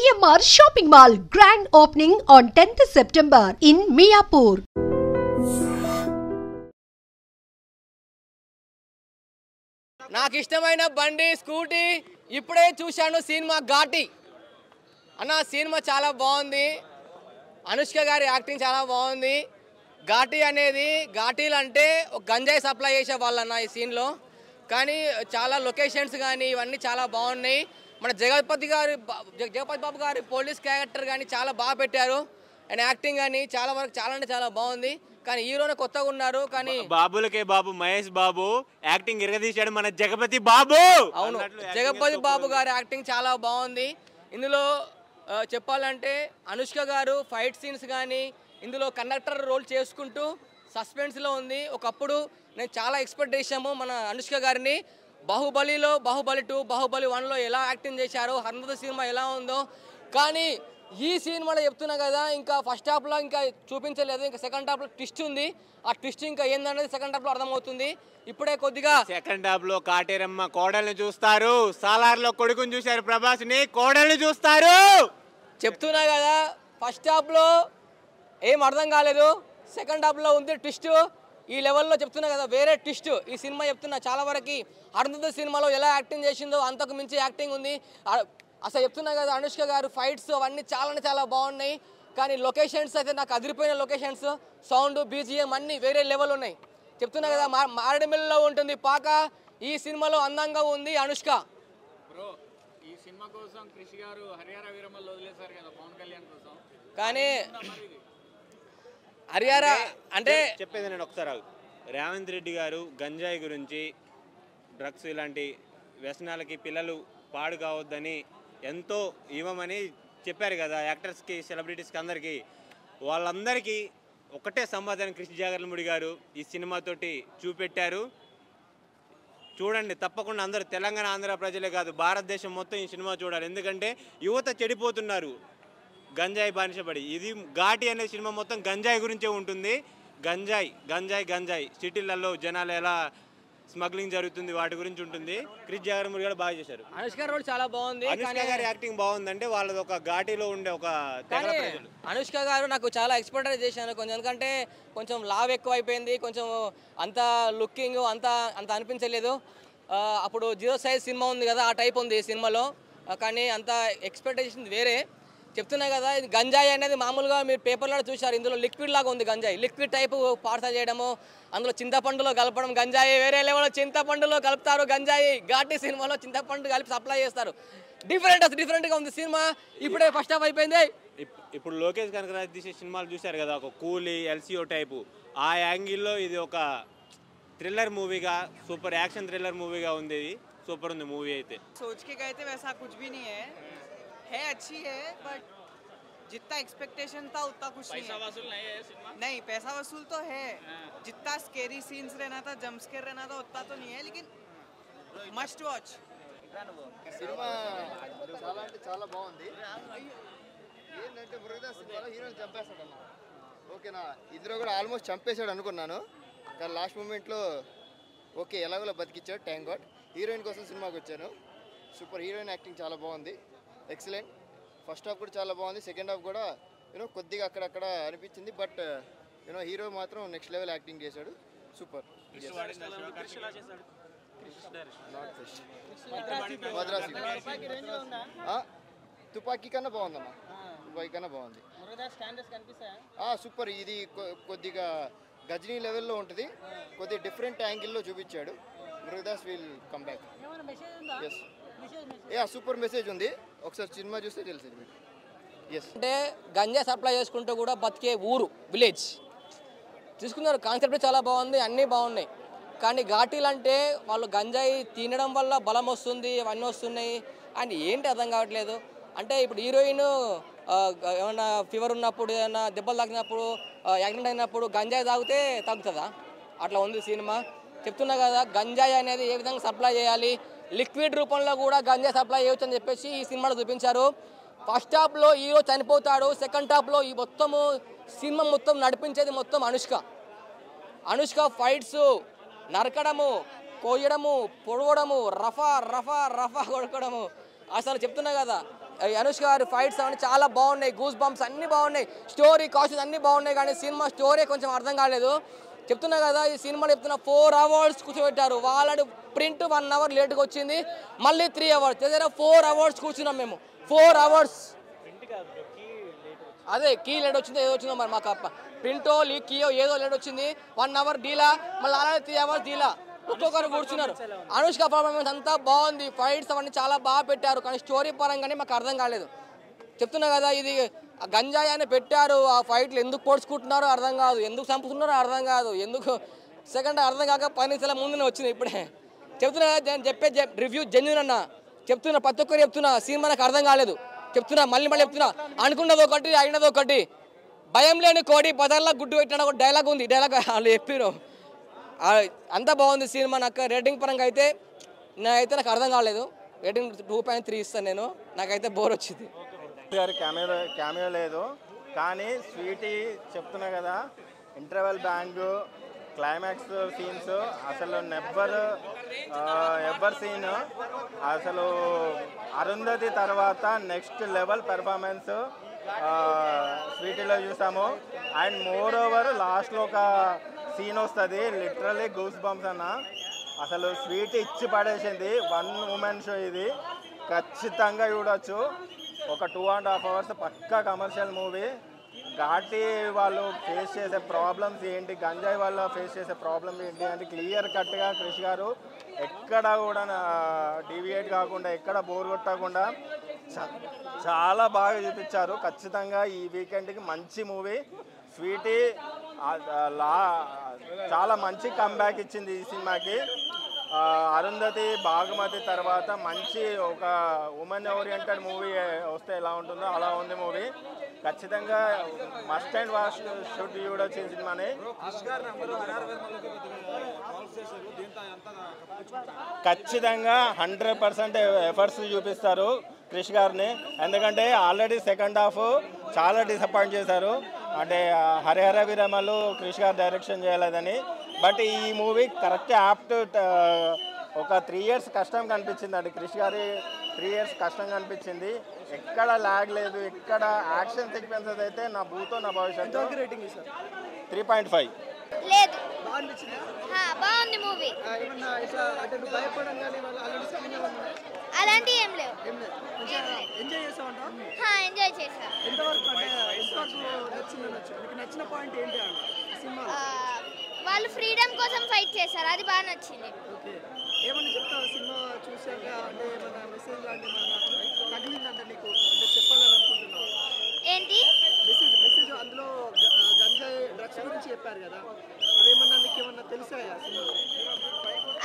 GMR Shopping Mall grand opening on 10th September in Miapur. నాకు ఇష్టమైన బండి scooty ఇప్పుడే చూశాను సినిమా ఘాటి అన్న సినిమా చాలా బాగుంది. అనుష్క గారి యాక్టింగ్ చాలా బాగుంది. ఘాటి అనేది ఘాటీలు అంటే ఒక గంజాయి సప్లై చేసే వాళ్ళన్న ఈ సీన్లో. కానీ చాలా లొకేషన్స్ కానీ ఇవన్నీ చాలా బాగున్నాయి. మన జగపతి బాబు గారి పోలీస్ క్యారెక్టర్ కానీ చాలా బాగా పెట్టారు. అండ్ యాక్టింగ్ కానీ చాలా వరకు చాలా అంటే చాలా బాగుంది. కానీ హీరోనే కొత్తగా ఉన్నారు. కానీ బాబులకే బాబు మహేష్ బాబు యాక్టింగ్ ఇరగదీశాడు మన జగపతి బాబు. అవును, జగపతి బాబు గారి యాక్టింగ్ చాలా బాగుంది. ఇందులో చెప్పాలంటే అనుష్క గారు ఫైట్ సీన్స్ కానీ ఇందులో కండక్టర్ రోల్ చేసుకుంటూ సస్పెన్స్లో ఉంది. ఒకప్పుడు నేను చాలా ఎక్స్పెక్ట్ చేశాము మన అనుష్క గారిని. బాహుబలిలో బాహుబలి 2, బాహుబలి 1లో ఎలా యాక్టింగ్ చేశారో, హనుమత సినిమా ఎలా ఉందో. కానీ ఈ సినిమాలో చెప్తున్నా కదా, ఇంకా ఫస్ట్ హాఫ్లో ఇంకా చూపించలేదు. ఇంకా సెకండ్ హాఫ్లో ట్విస్ట్ ఉంది. ఆ ట్విస్ట్ ఇంకా ఏందనేది సెకండ్ హాఫ్లో అర్థమవుతుంది. ఇప్పుడే కొద్దిగా సెకండ్ హాఫ్లో కాటేరమ్మ కోడల్ని చూస్తారు, సాలార్లో కొడుకుని చూశారు, ప్రభాస్ని కోడల్ని చూస్తారు. చెప్తున్నా కదా, ఫస్ట్ హాఫ్లో ఏం అర్థం కాలేదు. సెకండ్ హాఫ్లో ఉంది ట్విస్ట్. ఈ లెవెల్లో చెప్తున్నా కదా, వేరే ట్విస్ట్ ఈ సినిమా. చెప్తున్నా చాలా వరకు అరుంధతి సినిమాలో ఎలా యాక్టింగ్ చేసిందో అంతకు మించి యాక్టింగ్ ఉంది. అసలు చెప్తున్నా కదా, అనుష్క గారు ఫైట్స్ అవన్నీ చాలా బాగున్నాయి. కానీ లొకేషన్స్ అయితే నాకు అదిరిపోయిన లొకేషన్స్, సౌండ్, బీజిఎం అన్నీ వేరే లెవెల్ ఉన్నాయి. చెప్తున్నా కదా, మారేడుమిల్లిలో ఉంటుంది పాక. ఈ సినిమాలో అందంగా ఉంది అనుష్క. ఈ సినిమా కోసం కృషి గారు హరియాణ వీరమ్మలు వదిలేశారు కదా పవన్ కళ్యాణ్ కోసం. కానీ హరియారా అంటే చెప్పేది నేను ఒకసారి రేవంత్ రెడ్డి గారు గంజాయి గురించి, డ్రగ్స్ ఇలాంటి వ్యసనాలకి పిల్లలు పాడు కావద్దని ఎంతో ఇవ్వమని చెప్పారు కదా యాక్టర్స్కి, సెలబ్రిటీస్కి, అందరికీ. వాళ్ళందరికీ ఒకటే సమాధానం కృష్ణ జాగర్లముడి గారు ఈ సినిమాతోటి చూపెట్టారు. చూడండి తప్పకుండా అందరూ, తెలంగాణ ఆంధ్ర ప్రజలే కాదు భారతదేశం మొత్తం ఈ సినిమా చూడాలి. ఎందుకంటే యువత చెడిపోతున్నారు గంజాయి బానిసపడి. ఇది ఘాటి అనే సినిమా మొత్తం గంజాయి గురించే ఉంటుంది. గంజాయి సిటీలలో జనాలు ఎలా స్మగ్లింగ్ జరుగుతుంది వాటి గురించి ఉంటుంది. క్రిష్ జాగర్లముడి గారు బాగా చేశారు. అనుష్క రోల్ చాలా బాగుంది. అనుష్క గారి యాక్టింగ్ బాగుందంటే వాళ్ళది ఒక ఘాటిలో ఉండే ఒక తెగల ప్రజలు. అనుష్క గారు నాకు చాలా ఎక్స్పెక్ట్ చేశాను కొంచెం. ఎందుకంటే కొంచెం లావ్ ఎక్కువ అయిపోయింది, కొంచెం అంత లుకింగ్ అంత అనిపించలేదు. అప్పుడు 0 సైజ్ సినిమా ఉంది కదా, ఆ టైప్ ఉంది ఈ సినిమాలో. కానీ అంత ఎక్స్పెక్టేషన్ వేరే. చెప్తున్నా కదా, ఇది గంజాయి అనేది మామూలుగా మీరు పేపర్లో చూశారు. ఇందులో లిక్విడ్ లాగా ఉంది గంజాయి, లిక్విడ్ టైపు పార్సల్ చేయడము, అందులో చింతపండులో కలపడం. గంజాయి వేరే లెవెల్లో చింతపండులో కలుపుతారు గంజాయి. ఘాటి సినిమాలో చింతపండు కలిపి సప్లై చేస్తారు. డిఫరెంట్గా ఉంది సినిమా. ఇప్పుడే ఫస్ట్ హాఫ్ అయిపోయింది. ఇప్పుడు లోకేష్ కనకరాజ్ తీసే సినిమాలు చూశారు కదా, ఒక కూలీ, ఎల్సీఓ టైపు. ఆ యాంగిల్లో ఇది ఒక థ్రిల్లర్ మూవీగా, సూపర్ యాక్షన్ థ్రిల్లర్ మూవీగా ఉంది. ఇది సూపర్ ఉంది మూవీ అయితే. सोच के गए थे वैसा कुछ भी नहीं है अच्छी है, बट जितना एक्सपेक्टेशन था उतना कुछ पैसा वसूल नहीं है सिनेमा. नहीं पैसा वसूल तो है. जितना स्केरी सीन्स रहना था, जंप स्केयर रहना था, उतना तो नहीं है, लेकिन मस्ट वॉच. సినిమా చాలా అంటే చాలా బాగుంది. ఏంటంటే మురుగదాస్ సినిమాలో హీరోని చంపేస్తాడు అన్న. ఓకేనా, ఇందులో కూడా ఆల్మోస్ట్ చంపేశాడు అనుకున్నాను. కానీ లాస్ట్ మూమెంట్లో ఓకే ఎలాగోలా బతికిచ్చాడు, థ్యాంక్ గాడ్. హీరోయిన్ కోసం సినిమాకి వచ్చాను. సూపర్, హీరోయిన్ యాక్టింగ్ చాలా బాగుంది, ఎక్సలెంట్. ఫస్ట్ హాఫ్ కూడా చాలా బాగుంది, సెకండ్ హాఫ్ కూడా కొద్దిగా అక్కడక్కడ అనిపించింది. బట్ హీరో మాత్రం నెక్స్ట్ లెవెల్ యాక్టింగ్ చేశాడు, సూపర్. మద్రాసి తుపాకీ కన్నా బాగుందన్న, తుపాకీ కన్నా బాగుంది. సూపర్. ఇది కొద్దిగా గజనీ లెవెల్లో ఉంటుంది, కొద్దిగా డిఫరెంట్ యాంగిల్లో చూపించాడు. Murugadoss will come back. Yes, super message ఉంది. ఒకసారి సినిమా చూస్తే తెలిసింది మీకు. ఎస్, అంటే గంజా సప్లై చేసుకుంటూ కూడా బతికే ఊరు, విలేజ్ తీసుకున్నారు. కాన్సెప్ట్ చాలా బాగుంది, అన్నీ బాగున్నాయి. కానీ ఘాటీలు అంటే వాళ్ళు గంజాయి తినడం వల్ల బలం వస్తుంది, అవన్నీ వస్తున్నాయి. అండ్ ఏంటి అర్థం కావట్లేదు. అంటే ఇప్పుడు హీరోయిన్ ఏమన్నా ఫీవర్ ఉన్నప్పుడు, ఏమన్నా దెబ్బలు తాకినప్పుడు, యాక్సిడెంట్ అయినప్పుడు గంజాయి తాగితే తగ్గుతుందా? అట్లా ఉంది సినిమా. చెప్తున్నా కదా, గంజాయి అనేది ఏ విధంగా సప్లై చేయాలి, లిక్విడ్ రూపంలో కూడా గంజాయి సప్లై చేయవచ్చు అని చెప్పేసి ఈ సినిమాలో చూపించారు. ఫస్ట్ హాఫ్లో హీరో చనిపోతాడు, సెకండ్ హాఫ్లో ఈ మొత్తము సినిమా మొత్తం నడిపించేది మొత్తం అనుష్క ఫైట్స్, నరకడము, కోయడము, పొడవడము, రఫా కొడకడము. అసలు చెప్తున్నా కదా, అనుష్క గారి ఫైట్స్ అవన్నీ చాలా బాగున్నాయి, గూస్ బంప్స్ అన్నీ బాగున్నాయి, స్టోరీ కాస్ట్యూమ్స్ అన్నీ బాగున్నాయి. కానీ సినిమా స్టోరీ కొంచెం అర్థం కాలేదు. చెప్తున్నా కదా, ఈ సినిమాలో చెప్తున్నా 4 hours కూర్చోబెట్టారు. వాళ్ళ ప్రింట్ 1 hour లేట్గా వచ్చింది, మళ్ళీ 3 hours దగ్గర 4 hours కూర్చున్నాం మేము. 4 hours అదే కీ లేట్ వచ్చిందో ఏదో వచ్చిందో మరి మాకు ప్రింటో కీయో ఏదో లేట్ వచ్చింది. 1 hour డీలా, మళ్ళీ అలాగే 3 hours డీలా, ఒక్కొక్కరు కూర్చున్నారు. అనుష్క పర్ఫార్మెన్స్ అంతా బాగుంది, ఫైట్స్ అవన్నీ చాలా బాగా పెట్టారు. కానీ స్టోరీ పరంగానే మాకు అర్థం కాలేదు. చెప్తున్నా కదా, ఇది గంజాయి అని పెట్టారు, ఆ ఫైట్లు ఎందుకు పొడుచుకుంటున్నారో అర్థం కాదు, ఎందుకు చంపుతున్నారో అర్థం కాదు, ఎందుకు సెకండ్ అర్థం కాక 10 నిమిషాల ముందునే వచ్చింది. ఇప్పుడే చెప్తున్నా కదా, చెప్పే రివ్యూ జెన్యూన్ అన్న చెప్తున్నా, ప్రతి ఒక్కరు చెప్తున్నా, సినిమా నాకు అర్థం కాలేదు చెప్తున్నా, మళ్ళీ చెప్తున్నా. అనుకున్నది ఒకటి, అయినది ఒకటి. భయం లేని కోడి పదాల్లో గుడ్డు పెట్టిన ఒక డైలాగ్ ఉంది, డైలాగ్ వాళ్ళు చెప్పారు. అంతా బాగుంది సినిమా. నాకు రేటింగ్ పరంగా అయితే నాకు అర్థం కాలేదు. రేటింగ్ 2.3 ఇస్తాను నేను. నాకైతే బోర్ వచ్చింది. గారి క్యామియో లేదు, కానీ స్వీటీ చెప్తున్నా కదా, ఇంటర్వెల్ బ్యాంగ్ క్లైమాక్స్ సీన్స్ అసలు ఎవ్వర్ సీన్. అసలు అరుంధతి తర్వాత నెక్స్ట్ లెవెల్ పెర్ఫార్మెన్స్ స్వీటీలో చూసాము. అండ్ మోర్ ఓవర్ లాస్ట్లో ఒక సీన్ వస్తుంది, లిటరల్లీ గూస్ బంప్స్ అన్న. అసలు స్వీటీ ఇచ్చి పడేసింది. 1 woman షో ఇది, ఖచ్చితంగా చూడొచ్చు. ఒక 2.5 hours పక్కా కమర్షియల్ మూవీ. ఘాటి వాళ్ళు ఫేస్ చేసే ప్రాబ్లమ్స్ ఏంటి, గంజాయి వాళ్ళు ఫేస్ చేసే ప్రాబ్లమ్ ఏంటి అంటే క్లియర్ కట్గా క్రిష్ గారు ఎక్కడ కూడా డీవియేట్ కాకుండా, ఎక్కడ బోర్ కొట్టకుండా చాలా బాగా చూపించారు. ఖచ్చితంగా ఈ వీకెండ్కి మంచి మూవీ. స్వీటీ చాలా మంచి కంబ్యాక్ ఇచ్చింది ఈ సినిమాకి. అరుంధతి, భాగమతి తర్వాత మంచి ఒక ఉమెన్ ఓరియంటెడ్ మూవీ వస్తే ఎలా ఉంటుందో అలా ఉంది మూవీ. ఖచ్చితంగా మస్ట్ అండ్ వాచ్ షుడ్ చూడొచ్చు ఈ సినిమాని. ఖచ్చితంగా 100% ఎఫర్ట్స్ చూపిస్తారు క్రిష్ గారిని. ఎందుకంటే ఆల్రెడీ సెకండ్ హాఫ్ చాలా డిసప్పాయింట్ చేశారు. అంటే హరిహర వీరమలు క్రిష్ గారు డైరెక్షన్ చేయలేదని. బట్ ఈ మూవీ కరెక్ట్ యాప్ట్. ఒక 3 years కష్టం కనిపించింది అండి క్రిష్ గారి. 3 years కష్టం కనిపించింది. ఎక్కడ ల్యాగ్ లేదు, ఎక్కడ యాక్షన్ సీక్వెన్సెస్ అయితే నా భూతో నా భవిష్యత్తు. 3.5 లేదు. బాగుంది మూవీ. అలాంటి ఏం లేవు. ఎంజాయ్ చేసా. వాళ్ళు ఫ్రీడమ్ కోసం ఫైట్ చేశారు, అది బాగా నచ్చింది. ఏంటి అందులో గంజాయి డ్రగ్స్ గురించి చెప్పారు కదా, అవేమన్నా మీకు ఏమన్నా తెలుసాయా?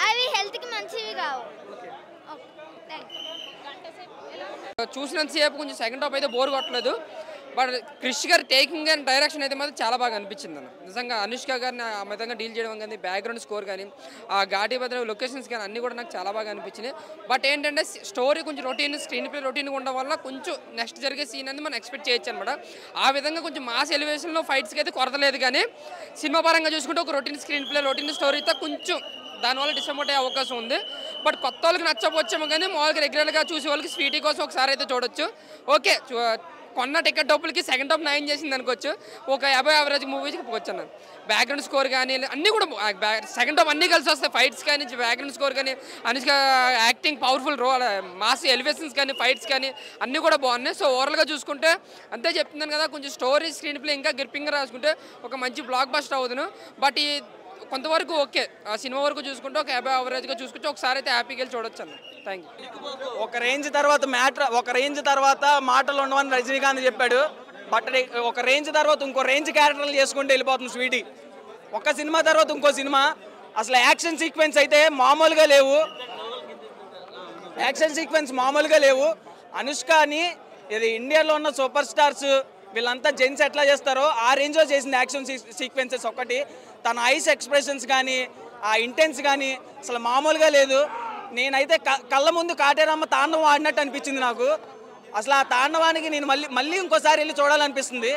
అవి హెల్త్కి మంచివి కావు. చూసినంతసేపు కొంచెం సెకండ్ హాఫ్ అయితే బోర్ కొట్టలేదు. బట్ క్రిష్ గారి టేకింగ్ అండ్ డైరెక్షన్ అయితే మాత్రం చాలా బాగా అనిపించింది అన్న. నిజంగా అనుష్క గారిని ఆ విధంగా డీల్ చేయడం కానీ, బ్యాక్గ్రౌండ్ స్కోర్ కానీ, ఆ ఘాటి భద్ర లొకేషన్స్ కానీ అన్నీ కూడా నాకు చాలా బాగా అనిపించినాయి. బట్ ఏంటంటే స్టోరీ కొంచెం రొటీన్, స్క్రీన్ ప్లే రొటీన్గా ఉండడం వల్ల కొంచెం నెక్స్ట్ జరిగే సీన్ అనేది మనం ఎక్స్పెక్ట్ చేయొచ్చు అనమాట. ఆ విధంగా కొంచెం మాస్ ఎలివేషన్లో ఫైట్స్కి అయితే కొరత లేదు. కానీ సినిమా పరంగా చూసుకుంటే ఒక రొటీన్ స్క్రీన్ ప్లే, రొటీన్ స్టోరీతో కొంచెం దానివల్ల డిసప్పాయింట్ అయ్యే అవకాశం ఉంది. బట్ కొత్త వాళ్ళకి నచ్చకపోవచ్చేమో, కానీ మామూలుగా రెగ్యులర్గా చూసే వాళ్ళకి స్వీటీ కోసం ఒకసారి అయితే చూడొచ్చు. ఓకే, కొన్న టికెట్ డబ్బులకి సెకండ్ హాఫ్ 9 చేసింది అనుకోవచ్చు. ఒక 50 యావరేజ్ మూవీకి పోవచ్చు అన్నాను. బ్యాక్గ్రౌండ్ స్కోర్ కానీ అన్నీ కూడా సెకండ్ హాఫ్ అన్నీ కలిసి వస్తాయి. ఫైట్స్ కానీ, బ్యాక్గ్రౌండ్ స్కోర్ కానీ, Anushka acting powerful role, mass elevations కానీ, ఫైట్స్ కానీ అన్నీ కూడా బాగున్నాయి. సో ఓవరాల్గా చూసుకుంటే అంతే చెప్తున్నాను కదా, కొంచెం స్టోరీ, స్క్రీన్ ప్లే ఇంకా గ్రిప్పింగ్గా రాసుకుంటే ఒక మంచి బ్లాక్ బస్టర్ అవుతుంది. బట్ ఈ కొంతవరకు ఓకే, ఆ సినిమా వరకు చూసుకుంటే ఒక 50 యావరేజ్గా చూసుకుంటే ఒకసారి అయితే హ్యాపీగా వెళ్ళి చూడొచ్చు అన్న. Thank you. ఒక రేంజ్ తర్వాత మాటలు ఉండవని రజనీకాంత్ చెప్పాడు. బట్ ఒక రేంజ్ తర్వాత ఇంకో రేంజ్ క్యారెక్టర్లు చేసుకుంటూ వెళ్ళిపోతుంది స్వీటీ. ఒక సినిమా తర్వాత ఇంకో సినిమా. అసలు యాక్షన్ సీక్వెన్స్ అయితే మామూలుగా లేవు. అనుష్కని ఇది ఇండియాలో ఉన్న సూపర్ స్టార్స్ వీళ్ళంతా జెంట్స్ ఎట్లా చేస్తారో ఆ రేంజ్లో చేసింది యాక్షన్ సీక్వెన్సెస్. ఒకటి తన ఐస్ ఎక్స్ప్రెషన్స్ కానీ, ఆ ఇంటెన్స్ కానీ అసలు మామూలుగా లేదు. నేనైతే కళ్ళ ముందు కాటేరమ్మ తాండవం ఆడినట్టు అనిపించింది నాకు. అసలు ఆ తాండవానికి నేను మళ్ళీ ఇంకోసారి వెళ్ళి చూడాలనిపిస్తుంది.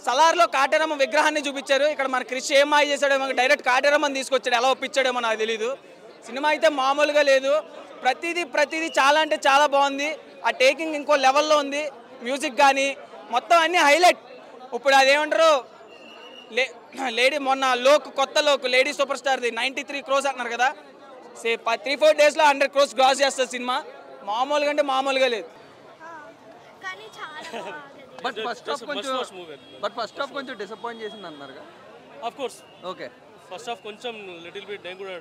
సలార్లో కాటేరమ్మ విగ్రహాన్ని చూపించారు. ఇక్కడ మన క్రిష్ ఏం మాయ చేశాడేమో, డైరెక్ట్ కాటేరమ్మని తీసుకొచ్చాడు, ఎలా ఒప్పించాడేమో నాకు తెలీదు. సినిమా అయితే మామూలుగా లేదు. ప్రతిదీ చాలా అంటే చాలా బాగుంది. ఆ టేకింగ్ ఇంకో లెవెల్లో ఉంది. మ్యూజిక్ కానీ మొత్తం అన్నీ హైలైట్. ఇప్పుడు అదేమంటారు లేడీ మొన్న కొత్త లేడీ సూపర్ స్టార్ది 93 crores అంటున్నారు కదా. 3-4 daysలో 100 crores క్రాస్ చేస్తుంది సినిమా. మామూలుగా అంటే మామూలుగా లేదు. బట్ ఫస్ట్ హాఫ్ కొంచెం డిసప్పాయింట్ చేసింది అన్నారు. Of course okay, first half కొంచెం లిటిల్ బిట్ నేను కూడా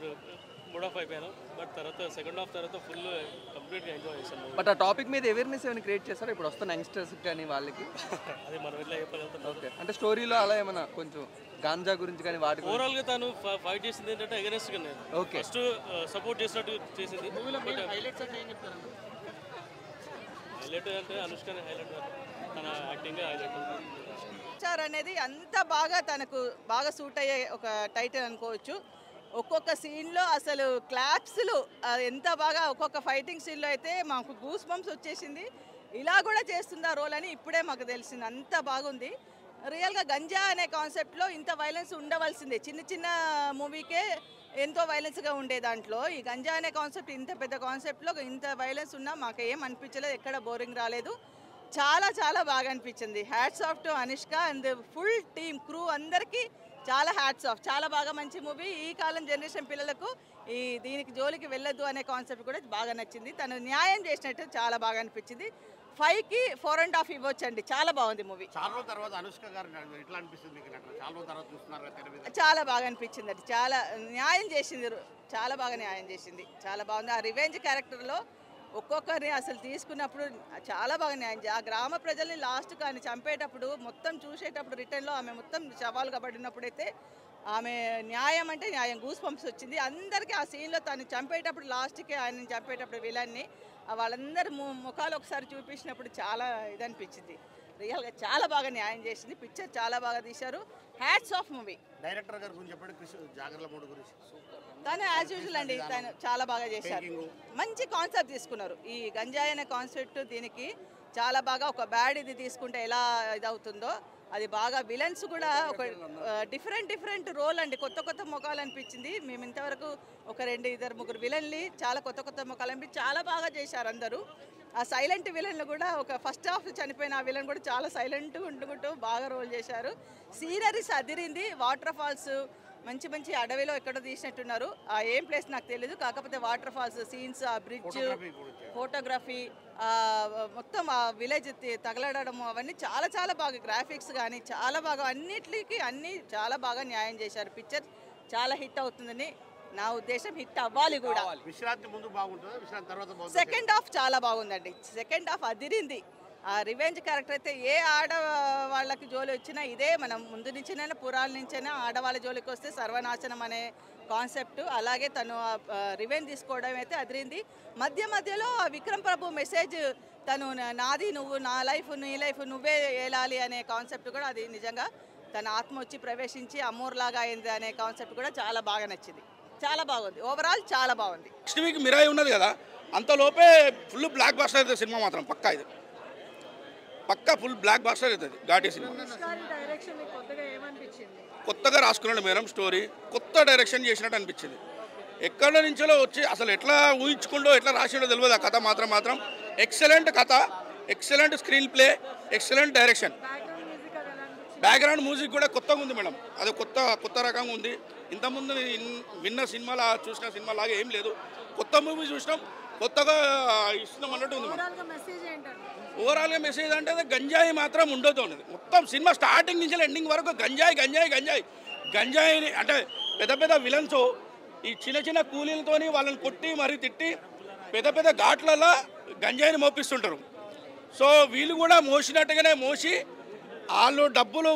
మూడ్ ఆఫ్ అయిపోయాను. బట్ తర్వాత సెకండ్ హాఫ్ తర్వాత ఫుల్ కంప్లీట్గా ఎంజాయ్ చేశాను. బట్ ఆ టాపిక్ మీద అవేర్నెస్ ఏమైనా క్రియేట్ చేస్తారా ఇప్పుడు వస్తున్న యంగ్స్టర్స్ కానీ వాళ్ళకి? అది మనం ఎట్లా చెప్పగలుగుతాం. ఓకే, అంటే స్టోరీలో అలా ఏమైనా కొంచెం గాంజా గురించి కానీ వాటి ఓవరాల్గా తను ఫైట్ చేసింది ఏంటంటే అగెనెస్ట్గా నేను ఓకే ఫస్ట్ సపోర్ట్ చేసినట్టు చేసింది. హైలైట్ అంటే అనుష్కనే హైలైట్, తన యాక్టింగ్ హైలైట్. చార్ అనేది అంత బాగా తనకు బాగా సూట్ అయ్యే ఒక టైటిల్ అనుకోవచ్చు. ఒక్కొక్క సీన్లో అసలు క్లాప్స్లు ఎంత బాగా, ఒక్కొక్క ఫైటింగ్ సీన్లో అయితే మాకు గూస్ బంప్స్ వచ్చేసింది. ఇలా కూడా చేస్తుందా రోల్ అని ఇప్పుడే మాకు తెలిసింది. అంత బాగుంది. రియల్గా గంజా అనే కాన్సెప్ట్లో ఇంత వైలెన్స్ ఉండవలసిందే. చిన్న చిన్న మూవీకే ఎంతో వైలెన్స్గా ఉండే దాంట్లో ఈ గంజా అనే కాన్సెప్ట్, ఇంత పెద్ద కాన్సెప్ట్లో ఇంత వైలెన్స్ ఉన్నా మాకు ఏం అనిపించలేదు, ఎక్కడ బోరింగ్ రాలేదు. చాలా చాలా బాగా అనిపించింది. Hats off to Anushka and full team crew అందరికీ చాలా హ్యాట్స్ ఆఫ్. చాలా బాగా మంచి మూవీ. ఈ కాలం జనరేషన్ పిల్లలకు దీనికి జోలికి వెళ్ళొద్దు అనే కాన్సెప్ట్ కూడా బాగా నచ్చింది. తను న్యాయం చేసినట్టు చాలా బాగా అనిపించింది. 5కి 4.5 ఇవ్వచ్చండి. చాలా బాగుంది మూవీ. చాలా రోజుల తర్వాత అనుష్క గారు ఎట్లా అనిపిస్తుంది? చాలా రోజుల తర్వాత చూస్తున్నారు. చాలా బాగా అనిపించింది. అది చాలా న్యాయం చేసింది. చాలా బాగా న్యాయం చేసింది. చాలా బాగుంది. ఆ రివెంజ్ క్యారెక్టర్లో ఒక్కొక్కరిని అసలు తీసుకున్నప్పుడు చాలా బాగా న్యాయం ఆ గ్రామ ప్రజల్ని లాస్ట్ కానీ చంపేటప్పుడు మొత్తం చూసేటప్పుడు రిటర్న్లో ఆమె మొత్తం సవాలుగా పడినప్పుడైతే ఆమె న్యాయం అంటే న్యాయం గూస్ పంప్స్ వచ్చింది అందరికీ. ఆ సీన్లో తను చంపేటప్పుడు లాస్ట్కి ఆయన చంపేటప్పుడు విలన్ని వాళ్ళందరూ ముఖాలు ఒకసారి చూపించినప్పుడు చాలా ఇదనిపించింది. రియల్గా చాలా బాగా న్యాయం చేసింది. పిక్చర్ చాలా బాగా తీశారు. Hats off movie. డైరెక్టర్ గారి గురించి చెప్పండి. జాగ్రత్త మూడు గురించి తను యాజ్ యూజువల్ అండి, తను చాలా బాగా చేశారు. మంచి కాన్సెప్ట్ తీసుకున్నారు. ఈ గంజాయి అనే కాన్సెప్ట్ దీనికి చాలా బాగా ఒక బ్యాడ్ ఇది తీసుకుంటే ఎలా ఇదవుతుందో అది బాగా. విలన్స్ కూడా ఒక డిఫరెంట్ రోల్ అండి. కొత్త ముఖాలు అనిపించింది. మేము ఇంతవరకు ఒక 2-3 విలన్లు చాలా కొత్త ముఖాలు అనిపించి చాలా బాగా చేశారు అందరూ. ఆ సైలెంట్ విలన్లు కూడా ఒక ఫస్ట్ హాఫ్ చనిపోయిన ఆ విలన్ కూడా చాలా సైలెంట్గా ఉండుకుంటూ బాగా రోల్ చేశారు. సీనరీస్ అదిరింది. వాటర్ ఫాల్స్ మంచి అడవిలో ఎక్కడో తీసినట్టున్నారు. ఆ ఏం ప్లేస్ నాకు తెలియదు. కాకపోతే వాటర్ ఫాల్స్ సీన్స్, ఆ బ్రిడ్జ్, ఫోటోగ్రఫీ, మొత్తం ఆ విలేజ్ తగలడము అవన్నీ చాలా బాగా. గ్రాఫిక్స్ కానీ చాలా బాగా, అన్నిటికీ అన్నీ చాలా బాగా న్యాయం చేశారు. పిక్చర్ చాలా హిట్ అవుతుందని నా ఉద్దేశం. హిట్ అవ్వాలి కూడా. విశ్రాంతి ముందు బాగుంటుంది, విశ్రాంతి తర్వాత బాగుంటుంది. సెకండ్ హాఫ్ చాలా బాగుందండి. సెకండ్ హాఫ్ అదిరింది. ఆ రివెంజ్ క్యారెక్టర్ అయితే ఏ ఆడవాళ్ళకి జోలి వచ్చినా ఇదే. మనం ముందు నుంచినైనా పురాల నుంచైనా ఆడవాళ్ళ జోలికి వస్తే సర్వనాశనం అనే కాన్సెప్ట్. అలాగే తను రివెంజ్ తీసుకోవడం అయితే అదిరింది. మధ్యలో విక్రమ్ ప్రభు మెసేజ్, తను నాది నువ్వు, నా లైఫ్ నీ లైఫ్ నువ్వే ఏలాలి అనే కాన్సెప్ట్ కూడా అది నిజంగా తన ఆత్మ వచ్చి ప్రవేశించి అమ్మోర్లాగా అయింది అనే కాన్సెప్ట్ కూడా చాలా బాగా నచ్చింది. చాలా బాగుంది. ఓవరాల్ చాలా బాగుంది. నెక్స్ట్ వీక్ మిరాయి ఉన్నది కదా, అంతలోపే ఫుల్ బ్లాక్ బాస్టర్ అవుతుంది సినిమా మాత్రం. పక్కా ఇది పక్కా ఫుల్ బ్లాక్ బాస్టర్ అవుతుంది ఘాటీ సినిమా. కొత్తగా రాసుకున్నాడు మేడం స్టోరీ. కొత్త డైరెక్షన్ చేసినట్టు అనిపించింది. ఎక్కడి నుంచో వచ్చి అసలు ఎట్లా ఊహించుకుంటో ఎట్లా రాసిండో తెలియదు. ఆ కథ మాత్రం ఎక్సలెంట్ కథ, excellent screen play, excellent direction. Background music కూడా కొత్తగా ఉంది మేడం. అది కొత్త రకంగా ఉంది. ఇంతకుముందు విన్న సినిమాలా చూసిన సినిమాలాగా ఏం లేదు. కొత్త మూవీ చూసినాం, కొత్తగా ఇస్తున్నాం అన్నట్టు ఉంది. ఓవరాల్గా మెసేజ్ అంటే గంజాయి మాత్రం ఉండదు అన్నది. మొత్తం సినిమా స్టార్టింగ్ నుంచి ఎండింగ్ వరకు గంజాయిని అంటే పెద్ద విలన్స్ ఈ చిన్న కూలీలతోని వాళ్ళని కొట్టి మరీ తిట్టి పెద్ద ఘాట్లలో గంజాయిని మోపిస్తుంటారు. సో వీళ్ళు కూడా మోసినట్టుగానే మోసి వాళ్ళు డబ్బులు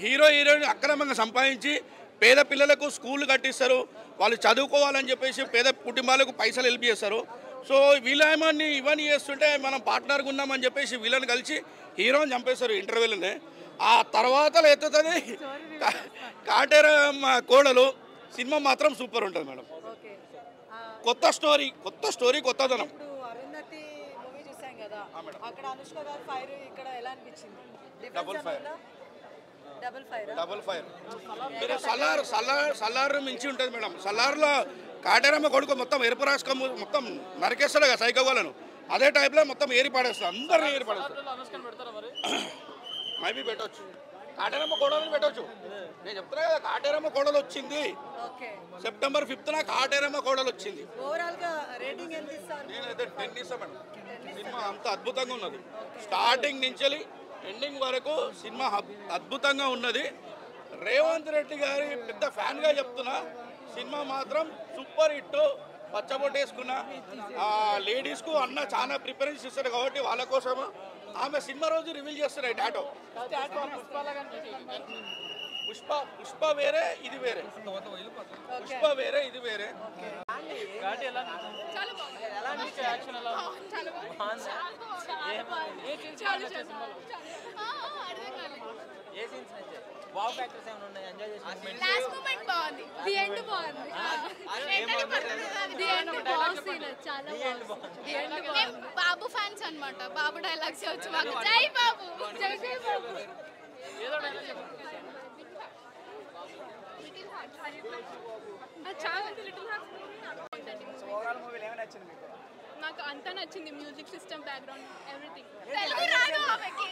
హీరోయిన్ అక్రమంగా సంపాదించి పేద పిల్లలకు స్కూల్ కట్టిస్తారు. వాళ్ళు చదువుకోవాలని చెప్పేసి పేద కుటుంబాలకు పైసలు హెల్ప్ చేస్తారు. సో వీళ్ళేమని ఇవన్నీ చేస్తుంటే మనం పార్ట్నర్గా ఉన్నామని చెప్పేసి వీళ్ళని కలిసి హీరోని చంపేస్తారు ఇంటర్వ్యూలోనే. ఆ తర్వాత ఎత్తుతుంది కాటేర కోడలు. సినిమా మాత్రం సూపర్ ఉంటుంది మేడం. కొత్త స్టోరీ కొత్తదనం. డబుల్ ఫైర్ మీరు సలార్ మించి ఉంటుంది మేడం. సలార్లో కాటేరమ్మ కొడుకు మొత్తం ఎరుపు రాసుకొని మొత్తం నరికేస్తాడు కదా సైకో వాళ్ళను. అదే టైప్లో మొత్తం ఏరి పడేస్తారు, అందరినీ ఏరి పడేస్తారు. మేబీ పెట్టవచ్చు, కాటేరమ్మ కోడలు పెట్టవచ్చు. నేను చెప్తున్నా కదా, కాటేరమ్మ కోడలు వచ్చింది సెప్టెంబర్ 5th కాటేరమ్మ కోడలు వచ్చింది. నేనైతే 10 ఇస్తాను మేడం. సినిమా అంత అద్భుతంగా ఉన్నది, స్టార్టింగ్ నుంచి ఎండింగ్ వరకు సినిమా అద్భుతంగా ఉన్నది. రేవంత్ రెడ్డి గారి పెద్ద ఫ్యాన్గా చెప్తున్నా, సినిమా మాత్రం సూపర్ హిట్. పచ్చబొట్టేసుకున్న లేడీస్కు అన్న చాలా ప్రిఫరెన్స్ ఇస్తారు కాబట్టి వాళ్ళ కోసం ఆమె సినిమా రోజు రివీల్ చేస్తున్నాయి టాటో. పుష్ప వేరే ఇది వేరే, పుష్ప వేరే ఇది వేరే. వావ్ ఫ్యాక్టర్స్ ఏమైనా ఉన్నాయి? ఎంజాయ్ చేసిన లాస్ట్ మూమెంట్ బాగుంది, ది ఎండ్ బాగుంది, ది ఎండ్ బాగుంది, చాలా బాగుంది. మేము బాబు ఫ్యాన్స్ అన్నమాట, బాబు డైలాగ్స్ వచ్చి మాకు జై బాబు, జై జై బాబు. చాలా లిటిల్ హార్ట్స్. ఓవరాల్ మూవీ ఏమైనా నచ్చింది మీకు? నాకు అంతా నచ్చింది, music system, background, everything. Telugu రాదు ఆమెకి.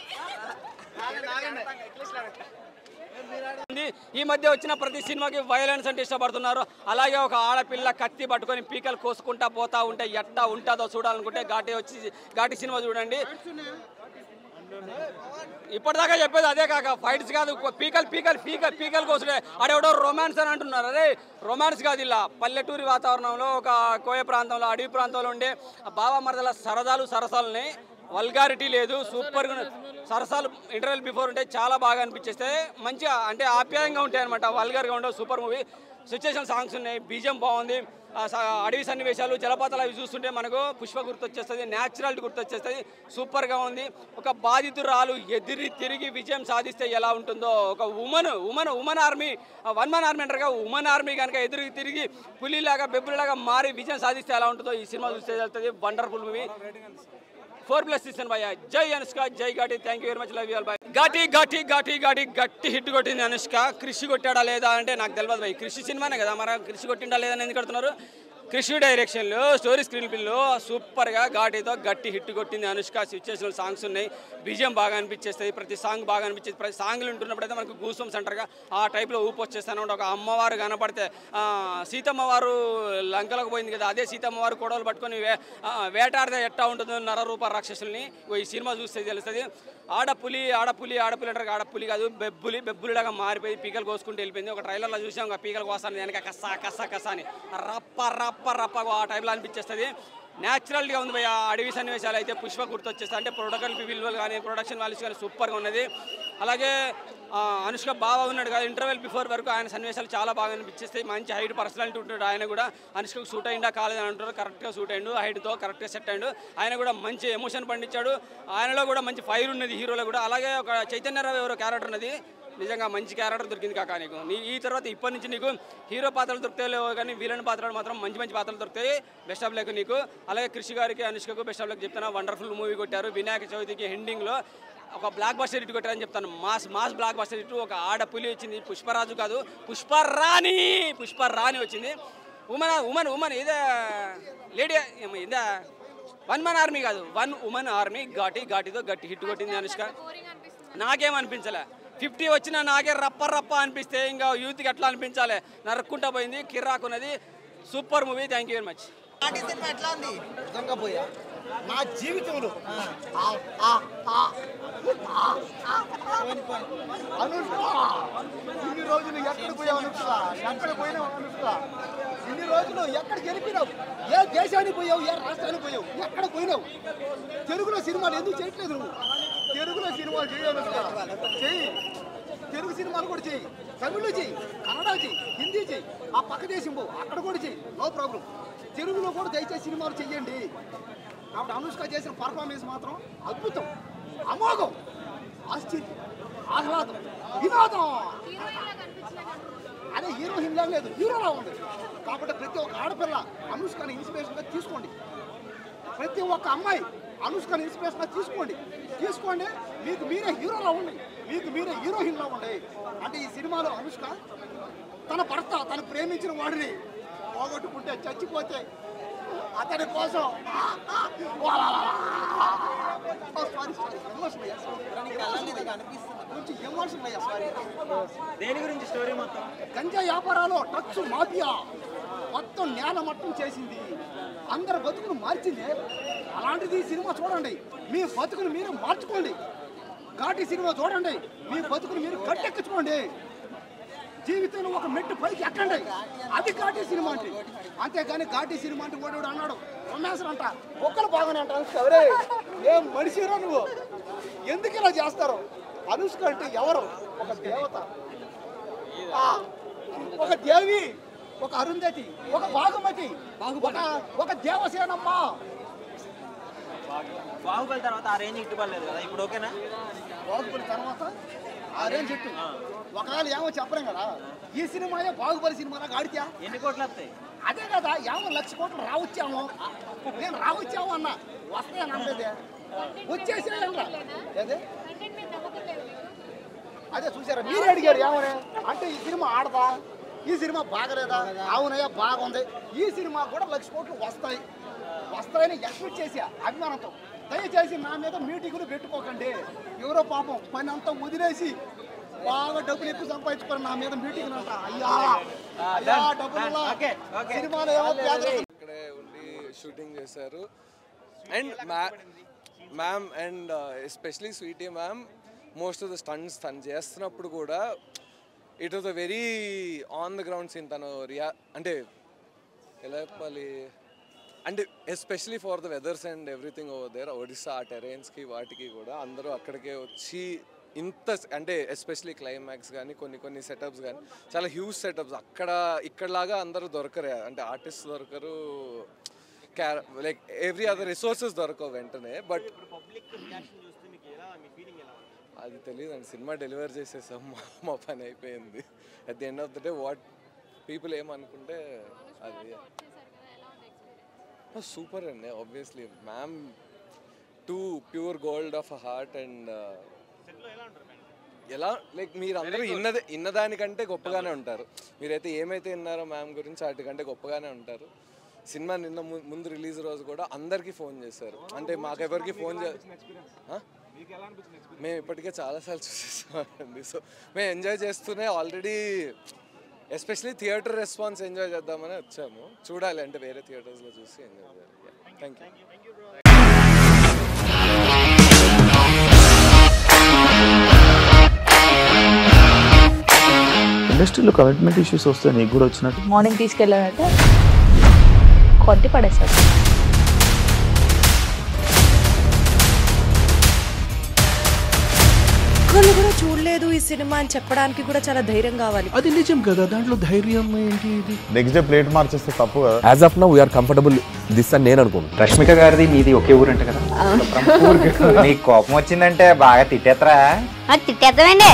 ఈ మధ్య వచ్చిన ప్రతి సినిమాకి వైలెన్స్ అంటే ఇష్టపడుతున్నారు. అలాగే ఒక ఆడపిల్ల కత్తి పట్టుకొని పీకలు కోసుకుంటా పోతా ఉంటే ఎట్టా ఉంటుందో చూడాలనుకుంటే ఘాటి సినిమా చూడండి. ఇప్పటిదాకా చెప్పేది అదే కాక, ఫైట్స్ కాదు, పీకలు కోసుడే. ఆడెవడో రొమాన్స్ అని అంటున్నారు. అరే రొమాన్స్ కాదు, ఇలా పల్లెటూరి వాతావరణంలో ఒక కోయ ప్రాంతంలో, అడవి ప్రాంతంలో ఉండే బావ మరదల సరసాలని, వల్గారిటీ లేదు, సూపర్గా సరసాలు ఇంటర్వెల్ బిఫోర్ ఉంటే చాలా బాగా అనిపించేస్తే మంచిగా అంటే ఆప్యాయంగా ఉంటాయి అనమాట. వల్గర్గా ఉండవు, సూపర్ మూవీ. సిచ్యుయేషన్ సాంగ్స్ ఉన్నాయి, బీజం బాగుంది, అడవి సన్నివేశాలు, జలపాతాలు అవి చూస్తుంటే మనకు పుష్ప గుర్తొచ్చేస్తుంది, న్యాచురాలిటీ గుర్తొచ్చేస్తుంది, సూపర్గా ఉంది. ఒక బాధితురాలు ఎదిరి తిరిగి విజయం సాధిస్తే ఎలా ఉంటుందో, ఒక ఉమెన్ ఆర్మీ, 1 man ఆర్మీ అంటారుగా, ఉమెన్ ఆర్మీ కనుక ఎదురు తిరిగి పులిలాగా బెబ్బులాగా మారి విజయం సాధిస్తే ఎలా ఉంటుందో ఈ సినిమా చూస్తే వెళ్తుంది. వండర్ఫుల్ మూవీ, 4+ ఇస్తాను భయ్య. జై అనుష్క, జై Ghaati, thank you very much, love you all. Bye. Ghaati గట్టి హిట్ కొట్టింది అనుష్క. కృషి కొట్టాడా లేదా అంటే నాకు తెలియదు భయ్, కృషి సినిమానే కదా, మరి కృషి కొట్టిండా లేదా అని ఎందుకు కడుతున్నారు? కృషి డైరెక్షన్లో, స్టోరీ స్క్రీన్ ప్లేలో సూపర్గా ఘాటితో గట్టి హిట్ కొట్టింది అనుష్క. సిచ్యుయేషనల్ సాంగ్స్ ఉన్నాయి, విజయం బాగా అనిపించేస్తుంది, ప్రతి సాంగ్ బాగా అనిపించేది. ప్రతి సాంగ్లు ఉంటున్నప్పుడైతే మనకు గూస్ అంటారుగా, ఆ టైప్లో ఊపు వచ్చేస్తాను. ఒక అమ్మవారు కనపడితే, సీతమ్మ వారు లంకలకు పోయింది కదా, అదే సీతమ్మ వారు కొడవలు పట్టుకొని వేటాడితే ఎట్టా ఉంటుందో నరరూప రాక్షసుల్ని ఈ సినిమా చూస్తే తెలుస్తుంది. ఆడపులి అంటారు, ఆడపులి కాదు, బెబ్బులిలాగా మారిపోయి పీకలు కోసుకుంటూ వెళ్ళిపోయింది. ఒక ట్రైలర్లో చూసాం, పీకలు కోస్తాను వెనక కస్సా అని రప్ప ఆ టైప్లో అనిపించేస్తుంది. న్యాచురల్గా ఉంది భయ్య. అడవి సన్నివేశాలు అయితే పుష్ప గుర్తొచ్చేస్తాయి. అంటే విలువలు కానీ, ప్రొడక్షన్ వాల్యూస్ కానీ సూపర్గా ఉన్నది. అలాగే అనుష్క బాగా ఉన్నాడు కదా, ఇంటర్వెల్ బిఫోర్ వరకు ఆయన సన్నివేశాలు చాలా బాగా అనిపించేస్తాయి. మంచి హైట్ పర్సనాలిటీ ఉంటాడు ఆయన కూడా. అనుష్కకు సూట్ అయిందా కాలేదని అంటారు, కరెక్ట్గా సూట్ అయ్యిండు, హైట్తో కరెక్ట్గా సెట్ అయ్యిండు. ఆయన కూడా మంచి ఎమోషన్ పండించాడు, ఆయనలో కూడా మంచి ఫైర్ ఉన్నది హీరోలో కూడా. అలాగే ఒక చైతన్యరావు ఎవరో క్యారెక్టర్ ఉన్నది, నిజంగా మంచి క్యారెక్టర్ దొరికింది కాక నీకు. ఈ తర్వాత ఇప్పటి నుంచి నీకు హీరో పాత్రలు దొరుకుతాయి కానీ విలన్ పాత్రలు మాత్రం మంచి పాత్రలు దొరుకుతాయి. బెస్ట్ ఆఫ్ లక్ నీకు. అలాగే కృషి గారికి, అనుష్కకు బెస్ట్ ఆఫ్ లక్ చెప్తాను. వండర్ఫుల్ మూవీ కొట్టారు. వినాయక చవితికి ఎండింగ్లో ఒక బ్లాక్ బస్టర్ హిట్ కొట్టారని చెప్తాను. Mass block buster hit. ఒక ఆడపులి వచ్చింది, పుష్పరాజు కాదు, పుష్పరాణి వచ్చింది. ఉమెన్ ఇదే లేడీ, ఇదే 1 man ఆర్మీ కాదు, 1 woman ఆర్మీ. ఘాటితో గట్టి హిట్ కొట్టింది అనుష్క. నాకేమనిపించలే, 50 వచ్చినా నాకే రప్ప అనిపిస్తే ఇంకా యూత్కి ఎట్లా అనిపించాలి, నరుక్కుంటా పోయింది, కిర్రాకున్నది. Super movie, thank you very much. ఎట్లా ఉంది? నిజంగా పోయా నా జీవితంలో అనుష్క ఇన్ని రోజులు ఎక్కడ పోయావు అనుష్క? ఎక్కడ పోయినావు అనుష్క? ఇన్ని రోజులు ఎక్కడ గెలిపినావు? ఏ దేశానికి పోయావు? ఏ రాష్ట్రానికి పోయావు? ఎక్కడ పోయినావు? తెలుగులో సినిమాలు ఎందుకు చేయట్లేదు నువ్వు? తెలుగులో సినిమాలు చేయి అనుష్క, చెయ్యి. తెలుగు సినిమాలు కూడా చెయ్యి, తమిళ్లో చెయ్యి, కన్నడ చెయ్యి, హిందీ చెయ్యి, ఆ పక్క దేశం పో, అక్కడ కూడా చెయ్యి, నో ప్రాబ్లం. తెలుగులో కూడా దయచేసి సినిమాలు చెయ్యండి. కాబట్టి అనుష్క చేసిన పర్ఫార్మెన్స్ మాత్రం అద్భుతం, అమోఘం, ఆశ్చర్యం, ఆహ్లాదం, వినోదం. అదే హీరోయిన్ లేదు, హీరోలా ఉంది. కాబట్టి ప్రతి ఒక్క ఆడపిల్ల అనుష్కని ఇన్స్పిరేషన్గా తీసుకోండి. ప్రతి ఒక్క అమ్మాయి అనుష్కని ఇన్స్పిరేషన్గా తీసుకోండి. మీకు మీరే హీరోలా ఉండండి, మీకు మీరే హీరోయిన్లా ఉండే. అంటే ఈ సినిమాలో అనుష్క తన భర్త, తను ప్రేమించిన వాడిని పోగొట్టుకుంటే, చచ్చిపోతే అతని కోసం దేని గురించి స్టోరీ మొత్తం? గంజా వ్యాపారాలు డ్రగ్స్ మాఫియా మొత్తం నేలమట్టం చేసింది, అందరు బతుకును మార్చింది. అలాంటిది సినిమా చూడండి, మీ బతుకును మీరు మార్చుకోండి. ఘాటి సినిమా చూడండి, మీ బతుకును మీరు కట్టెక్కించుకోండి. జీవితంలో ఒక మెట్టు పైకి ఎక్కండి, అది ఘాటి సినిమా అంటే. అంతేగాని ఘాటి సినిమా అంటే ఓడోడు అన్నాడు రొమాన్సర్ అంట, ఒక్కరు బాగానే అంట. అనుష్క ఏం మనిషిరా నువ్వు, ఎందుకు ఇలా చేస్తారు? అనుష్క అంటే ఎవరు? ఒక దేవత, ఒక దేవి, ఒక అరుంధతి, ఒక భాగమతి, ఒక దేవసేనమ్మ. బాహుబలి తర్వాత ఆ రేంజ్ ఇట్టుకోలేదు కదా, ఇప్పుడు ఓకేనా? బాహుబలి తర్వాత ఆ రేంజ్ ఇట్టు ఒకవేళ ఏమో చెప్పలేం కదా. ఈ సినిమాయే బాహుబలి సినిమాలో ఆడితే ఎన్ని కోట్లు వస్తాయి? అదే కదా, ఏమో 1,00,000 కోట్లు రావచ్చాము. నేను రావచ్చాము అన్నా, వస్తాయని అనలేదే, వచ్చేసేయండి. అదే చూసారా, మీరే అడిగారు ఏమని. అంటే ఈ సినిమా ఆడదా, ఈ సినిమా బాగలేదా? అవునయ్యా బాగుంది, ఈ సినిమా కూడా 1,00,000 కోట్లు వస్తాయని ఎక్స్పెక్ట్ చేసా అభిమానంతో. దయచేసి నా మీద మీటింగులు పెట్టుకోకండి. ఎవరో పాపం పని అంతా వదిలేసి బాగా డబ్బులు ఎక్కువ సంపాదించుకోండి, నా మీద మీటింగ్ అంట. అయ్యా డబ్బులు సినిమాలో ఇక్కడే ఉండి షూటింగ్ చేశారు. And ma'am and especially Sweety ma'am most of the stunts తను చేస్తున్నప్పుడు కూడా it was a very on the ground scene. తను అంటే ఎలా చెప్పాలి అంటే especially for the weathers and everything over there, Odisha ఆ టెరైన్స్కి వాటికి కూడా అందరూ అక్కడికే వచ్చి ఇంత అంటే ఎస్పెషలీ క్లైమాక్స్ కానీ కొన్ని సెటప్స్ కానీ చాలా హ్యూజ్ సెటప్స్. ఇక్కడలాగా అందరూ దొరకరు, అంటే ఆర్టిస్ట్ దొరకరు, లైక్ ఎవ్రీ అదర్ రిసోర్సెస్ దొరకవు వెంటనే. బట్ అది తెలియదండి, సినిమా డెలివర్ చేసేసాం, మా పని అయిపోయింది. At the end of the day what people ఏమనుకుంటే అది సూపర్ అండి. Obviously ma'am too pure gold of a heart. And ఎలా లైక్ మీరు అందరూ ఇన్నదానికంటే గొప్పగానే ఉంటారు. మీరైతే ఏమైతే విన్నారో మ్యామ్ గురించి వాటికంటే గొప్పగానే ఉంటారు. సినిమా నిన్న ముందు రిలీజ్ రోజు కూడా అందరికీ ఫోన్ చేశారు, అంటే మాకెవరికి ఫోన్ మేము ఇప్పటికే చాలాసార్లు చూసేసామండి. సో మేము ఎంజాయ్ చేస్తూనే already especially theatre response enjoy చేద్దామని వచ్చాము. చూడాలి అంటే వేరే థియేటర్స్లో చూసి ఎంజాయ్ చేయాలి. Thank you. ఇండస్ట్రీలో కమిట్మెంట్ ఇష్యూస్ వస్తే నీకు కూడా వచ్చినట్టు? మార్నింగ్ తీసుకెళ్ళానంటే కొట్టి పడేసారు. ఒక్కళ్ళు కూడా చూడలేదు ఈ సినిమా అని చెప్పడానికి కూడా చాలా ధైర్యం కావాలి. అది నిజం కదా, దాంట్లో ధైర్యం ఏంటి? నెక్స్ట్ డే ప్లేట్ మార్చేస్తే తప్పు కదా. As of now we are comfortable this అని నేను అనుకుంటున్నాను. రష్మిక గారిది మీది ఒకే ఊరు అంట కదా? నీకు కోపం వచ్చిందంటే బాగా తిట్టేత్తరా? తిట్టేద్దామండి.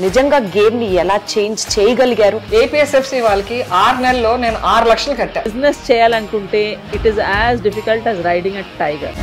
నిజంగా గేమ్ ని ఎలా చేంజ్ చేయగలిగారు? ఏపీఎస్ఎఫ్సి వాళ్ళకి 6 నెలల్లో నేను 6 లక్షలు కట్టా. బిజినెస్ చేయాలనుకుంటే it is as difficult as riding a tiger.